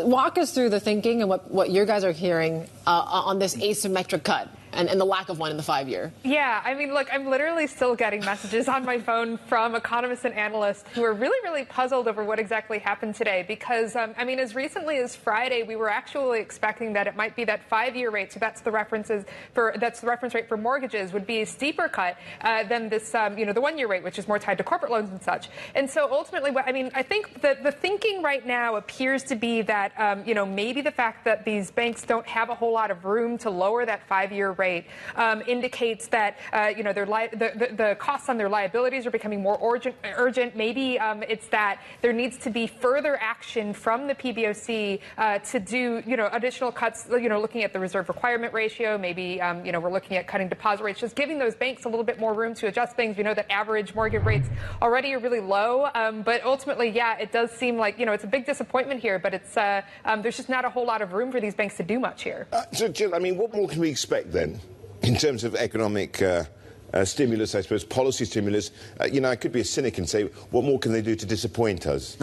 Walk us through the thinking and what you guys are hearing on this asymmetric cut and the lack of one in the 5-year. Yeah, I mean, look, I'm literally still getting messages on my phone from economists and analysts who are really, really puzzled over what exactly happened today. Because, I mean, as recently as Friday, we were actually expecting that it might be that 5-year rate. So that's the reference rate for mortgages would be a steeper cut than this, the 1-year rate, which is more tied to corporate loans and such. And so ultimately, I mean, I think that the thinking right now appears to be that, maybe the fact that these banks don't have a whole lot of room to lower that 5-year rate indicates that the costs on their liabilities are becoming more urgent. Maybe it's that there needs to be further action from the PBOC to do additional cuts. Looking at the reserve requirement ratio. Maybe we're looking at cutting deposit rates, just giving those banks a little bit more room to adjust things. We know that average mortgage rates already are really low, but ultimately, yeah, it does seem like it's a big disappointment here. But it's there's just not a whole lot of room for these banks to do much here. So, Jill, I mean, what more can we expect then? In terms of economic stimulus, I suppose, policy stimulus, I could be a cynic and say, what more can they do to disappoint us?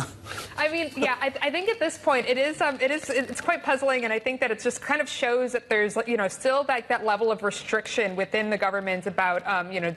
I mean, yeah, I think at this point it's quite puzzling, and I think that it just kind of shows that there's still like that level of restriction within the government about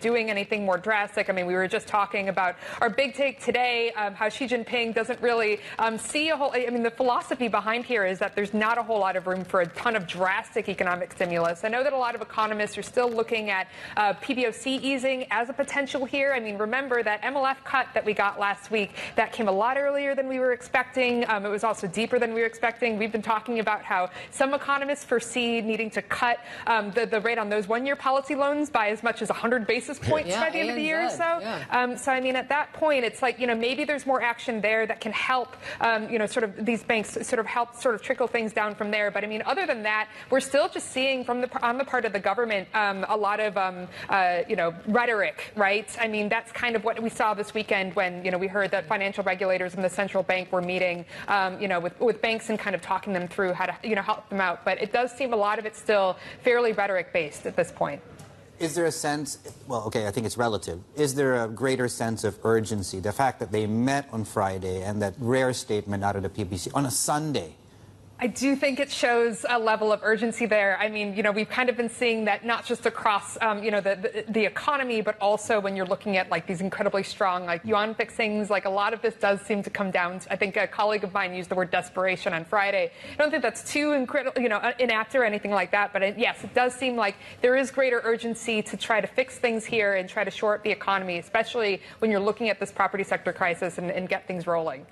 doing anything more drastic. I mean, we were just talking about our big take today, how Xi Jinping doesn't really see a whole. I mean, the philosophy behind here is that there's not a whole lot of room for a ton of drastic economic stimulus. I know that a lot of economists are still looking at PBOC easing as a potential here. I mean, remember that MLF cut that we got last week, that came a lot earlier than we were expecting. It was also deeper than we were expecting. We've been talking about how some economists foresee needing to cut the rate on those 1-year policy loans by as much as 100 basis points by the end of the year or so. Yeah. So, I mean, at that point, it's like, maybe there's more action there that can help, sort of these banks sort of help sort of trickle things down from there. But, I mean, other than that, we're still just seeing on the part of the government a lot of, rhetoric, right? I mean, that's kind of what we saw this weekend when, we heard that financial regulators and the central bank were meeting, with banks and kind of talking them through how to, help them out. But it does seem a lot of it's still fairly rhetoric-based at this point. Is there a sense, well, okay, I think it's relative. Is there a greater sense of urgency? The fact that they met on Friday and that rare statement out of the PBC on a Sunday. I do think it shows a level of urgency there. I mean, we've kind of been seeing that not just across, the economy, but also when you're looking at like these incredibly strong like yuan fixings. Like a lot of this does seem to come down to, I think a colleague of mine used the word desperation on Friday. I don't think that's too incredible, inapt or anything like that. But yes, it does seem like there is greater urgency to try to fix things here and try to shore up the economy, especially when you're looking at this property sector crisis and get things rolling.